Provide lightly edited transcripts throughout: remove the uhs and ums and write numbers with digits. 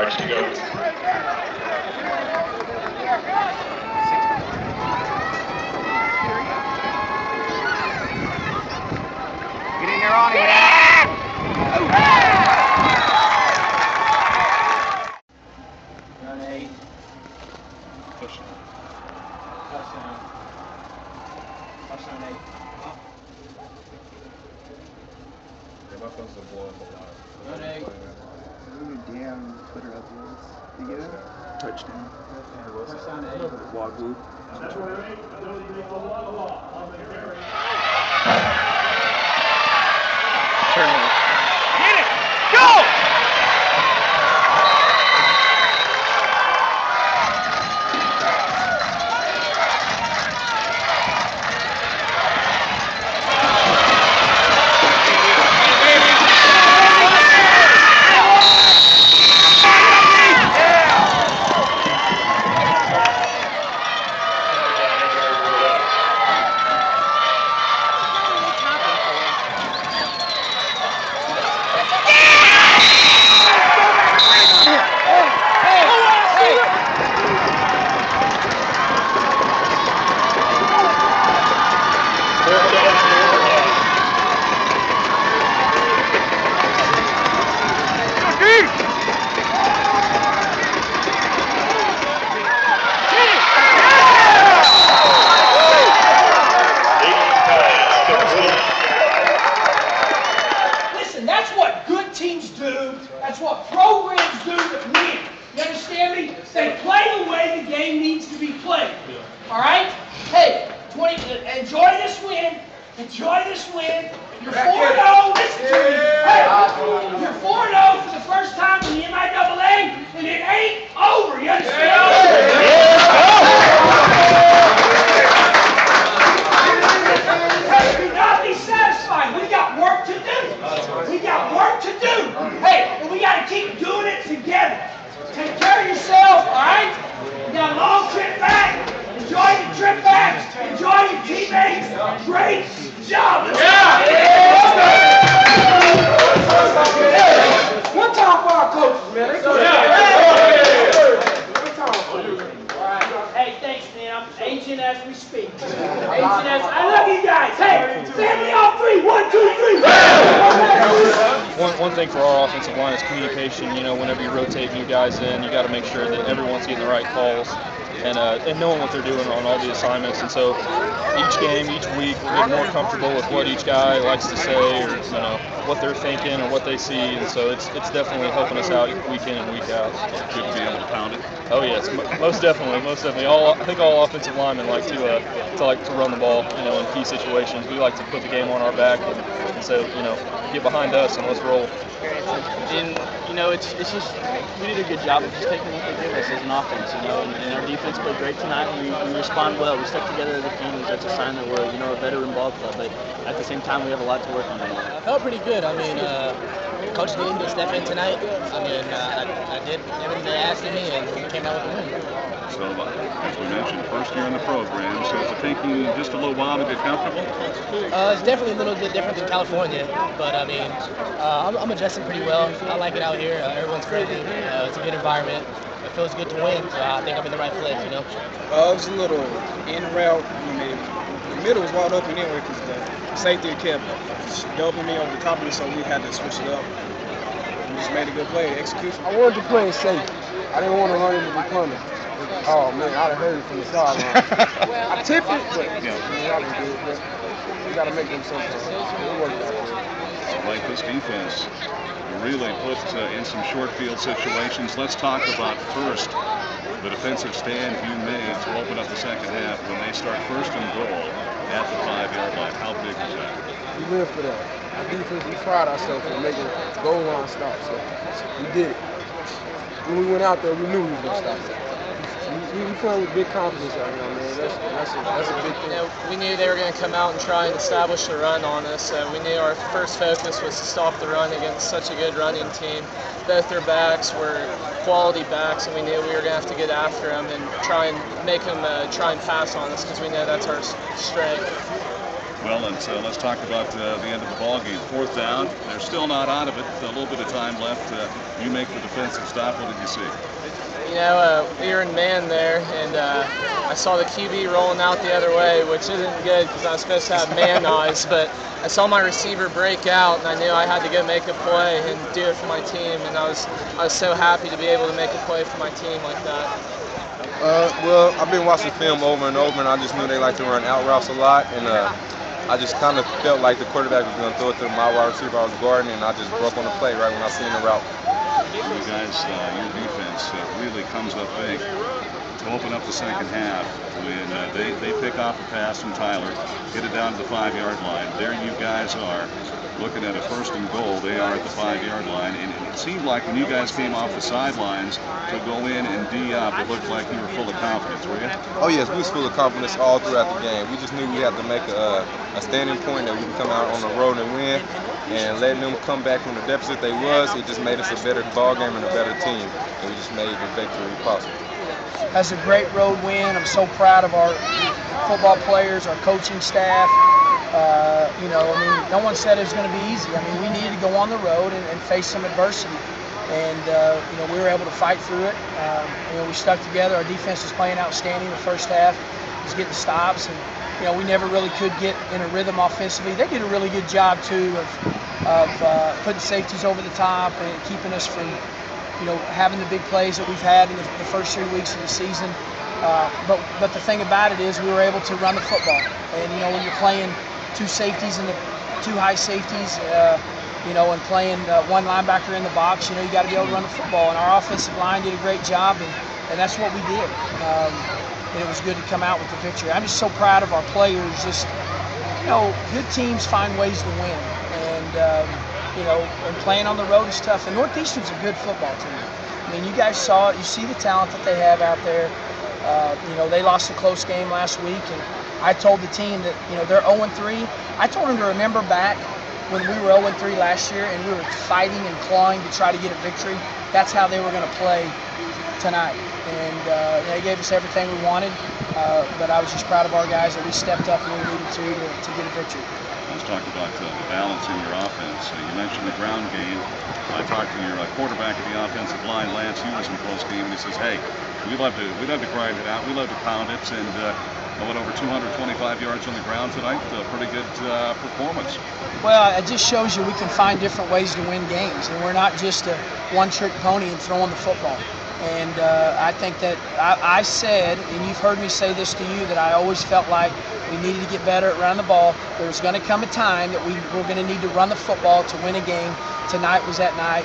yards to go. Get in there on it. Run 8. Touchdown. Touchdown. Touchdown 8. Yeah, my phone's gonna blow up a lot. Run 8. Damn, put her up there. You get it? Touchdown. Touchdown 8. Wagwu. Turnover. Get it! Go! Listen, that's what good teams do. That's what programs do that win. You understand me? They play the way the game needs to be played. All right? Hey, enjoy this win. Enjoy this win. You're 4-0. Listen to me. Hey, you're 4-0 for the first time in the MIAA, and it ain't over. You understand? Hey, do not be satisfied. We got work to do. We got work to do. Hey, and we got to keep doing it together. Take care of yourself, all right? You got a long trip back. Enjoy your trip back. Enjoy your teammates. Great job. One time for our coaches, man. Hey, thanks, man. I'm aging as we speak. I love you guys. Hey, family on 3. 1, 2, 3. One thing for our offensive line is communication. You know, whenever you rotate new guys in, you got to make sure that everyone's getting the right calls and knowing what they're doing on all the assignments. And so each game, each week, we're getting more comfortable with what each guy likes to say, or what they're thinking or what they see. And so it's definitely helping us out week in and week out. Good to be able to pound it. Oh yes, most definitely. I think all offensive linemen like to run the ball. In key situations, we like to put the game on our back and so get behind us and let's roll. And it's just we did a good job of just taking what they give us as an offense. And our defense played great tonight. We respond well. We stuck together as a team, and that's a sign that we're a veteran ball club. But at the same time, we have a lot to work on. I felt pretty good. Coach needed me to step in tonight. I did everything they asked of me, and we came out with a win. So, as we mentioned, first year in the program, so is it taking just a little while to get comfortable? It's definitely a little bit different than California, but I'm adjusting pretty well. I like it out here. Everyone's friendly. It's a good environment. It feels good to win, so I think I'm in the right place, It was a little in route. The middle was wide open anyway because the safety kept dumping me over the top of it, so we had to switch it up. We just made a good play, execution. I wanted to play it safe. I didn't want to run into the punter. Oh man, I'd have heard it from the sideline. I tipped it, but I didn't do it. But we got to make them sometimes. It worked out good. So, like this defense, really put in some short field situations. Let's talk about first the defensive stand you made to open up the second half when they start first and goal at the 5-yard line. How big was that? We live for that. Our defense, we pride ourselves in making goal line stops. So we did it. When we went out there, we knew we were going to stop it. We playing with big confidence out here, man. That's a big thing. We knew they were going to come out and try and establish a run on us. We knew our first focus was to stop the run against such a good running team. Both their backs were quality backs, and we knew we were going to have to get after them and try and make them try and pass on us because we know that's our strength. Well, let's talk about the end of the ball game. 4th down. They're still not out of it. A little bit of time left. You make the defensive stop. What did you see? You know, we were in man there, and I saw the QB rolling out the other way, which isn't good because I was supposed to have man eyes, but I saw my receiver break out, and I knew I had to go make a play and do it for my team, and I was so happy to be able to make a play for my team like that. Well, I've been watching film over and over, and I just knew they like to run out routes a lot, and I just kind of felt like the quarterback was going to throw it to my wide receiver I was guarding, and I just broke on the play right when I seen the route. You guys, your defense really comes up big to open up the second half when they pick off a pass from Tyler, get it down to the 5-yard line. There you guys are looking at a 1st and goal. They are at the 5-yard line, and it seemed like when you guys came off the sidelines to go in and D up, it looked like you were full of confidence, were you? Oh yes, we was full of confidence all throughout the game. We just knew we had to make a standing point that we could come out on the road and win, and letting them come back from the deficit they was, it just made us a better ball game and a better team, and we just made the victory possible. That's a great road win. I'm so proud of our football players, our coaching staff. You know, I mean, no one said it was going to be easy. I mean, we needed to go on the road and face some adversity. And, you know, we were able to fight through it. You know, we stuck together. Our defense was playing outstanding the first half. Was getting stops. And, you know, we never really could get in a rhythm offensively. They did a really good job, too, of putting safeties over the top and keeping us from, you know, having the big plays that we've had in the first 3 weeks of the season. But the thing about it is we were able to run the football. And, you know, when you're playing 2 safeties and 2 high safeties, you know, and playing 1 linebacker in the box, you know, you got to be able to run the football. And our offensive line did a great job, and that's what we did. And it was good to come out with the victory. I'm just so proud of our players. Just, you know, good teams find ways to win. And, you know, and playing on the road is tough. And Northeastern's a good football team. I mean, you guys saw it. You see the talent that they have out there. You know, they lost a close game last week, and I told the team that, you know, they're 0-3. I told them to remember back when we were 0-3 last year and we were fighting and clawing to try to get a victory. That's how they were going to play tonight. And they gave us everything we wanted, but I was just proud of our guys that we stepped up when we needed to get a victory. Let's talk about the balance in your offense. You mentioned the ground game. I talked to your quarterback of the offensive line, Lance. He was in close game, and he says, "Hey, we love to grind it out. We love to pound it." And went over 225 yards on the ground tonight. Pretty good performance. Well, it just shows you we can find different ways to win games, and we're not just a one-trick pony and throwing the football. And I think that I said, and you've heard me say this to you, that I always felt like we needed to get better at running the ball. There was going to come a time that we were going to need to run the football to win a game. Tonight was that night.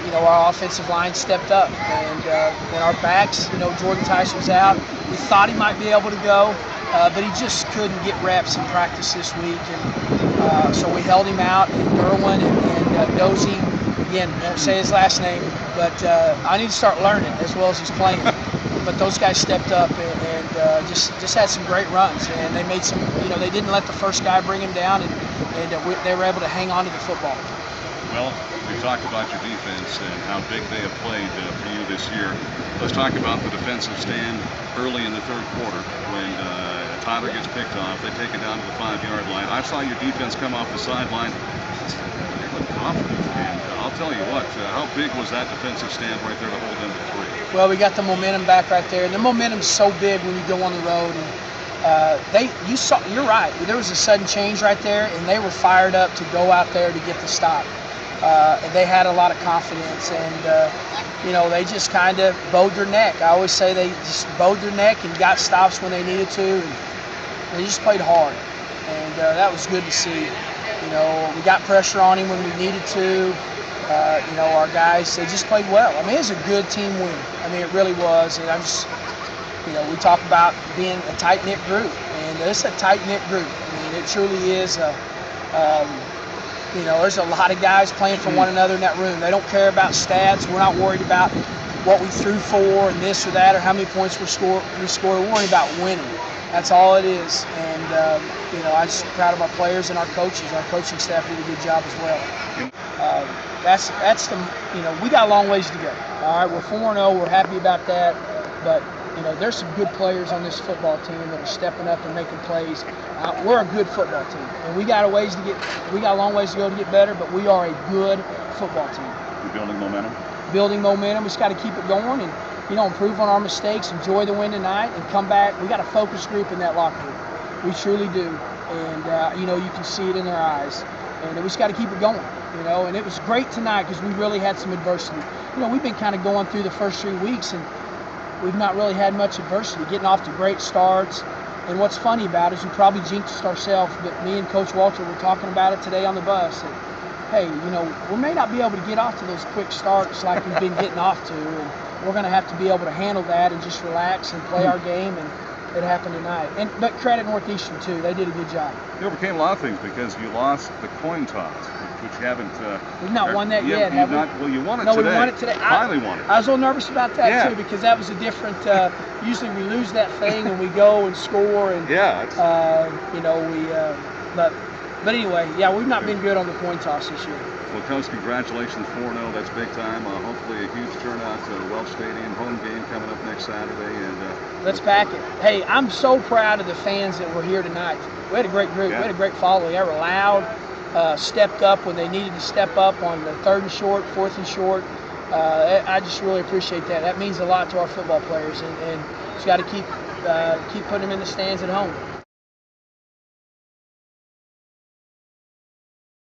You know, our offensive line stepped up, and our backs, you know, Jordan Tice was out. We thought he might be able to go, but he just couldn't get reps in practice this week. And so we held him out, and Derwin and Dozie, again, won't say his last name, but I need to start learning as well as he's playing. But those guys stepped up and just had some great runs, and they made some, you know, they didn't let the first guy bring him down, and they were able to hang on to the football. Well, we've talked about your defense and how big they have played for you this year. Let's talk about the defensive stand early in the 3rd quarter when Tyler gets picked off. They take it down to the 5-yard line. I saw your defense come off the sideline. They look confident, and I'll tell you what, how big was that defensive stand right there to hold them to 3? Well, we got the momentum back right there, and the momentum's so big when you go on the road. And you're right. There was a sudden change right there, and they were fired up to go out there to get the stop. And they had a lot of confidence, and you know, they just kind of bowed their neck. I always say they just bowed their neck and got stops when they needed to, and they just played hard, and that was good to see. You know, we got pressure on him when we needed to. You know, our guys, they just played well. I mean, it was a good team win. I mean, it really was, and I'm just, you know, we talk about being a tight-knit group, and it's a tight-knit group. I mean, it truly is a you know, there's a lot of guys playing for one another in that room. They don't care about stats. We're not worried about what we threw for and this or that or how many points we scored. We're worried about winning. That's all it is. And, you know, I'm just proud of our players and our coaches. Our coaching staff did a good job as well. That's the, you know, we got a long ways to go. All right, we're 4-0. We're happy about that. But You know, there's some good players on this football team that are stepping up and making plays. We're a good football team, and we got a long ways to go to get better, but we are a good football team. You're building momentum? Building momentum. We just got to keep it going and, you know, improve on our mistakes, enjoy the win tonight, and come back. We got a focus group in that locker room. We truly do. And, you know, you can see it in their eyes. And we just got to keep it going, you know. And it was great tonight because we really had some adversity. You know, we've been kind of going through the first 3 weeks, and we've not really had much adversity, getting off to great starts. And what's funny about it is we probably jinxed ourselves, but me and Coach Walter were talking about it today on the bus. That, hey, you know, we may not be able to get off to those quick starts like we've been getting off to, and we're going to have to be able to handle that and just relax and play our game, and it happened tonight. But credit Northeastern, too. They did a good job. You overcame a lot of things because you lost the coin toss, which you haven't... We've not won that yet, have we? Well, you won it no, today. No, we won it today. Finally won it. I was a little nervous about that, yeah. too, because that was a different... usually we lose that thing and we go and score. And, yeah. You know, but anyway, yeah, we've not been good on the coin toss this year. Well, Coach, congratulations, 4-0. That's big time. Hopefully a huge turnout to Welch Stadium. Home game coming up next Saturday. And let's pack it. Hey, I'm so proud of the fans that were here tonight. We had a great group. Yeah. We had a great following. They were loud, stepped up when they needed to step up on the 3rd and short, 4th and short. I just really appreciate that. That means a lot to our football players, and just got to keep putting them in the stands at home.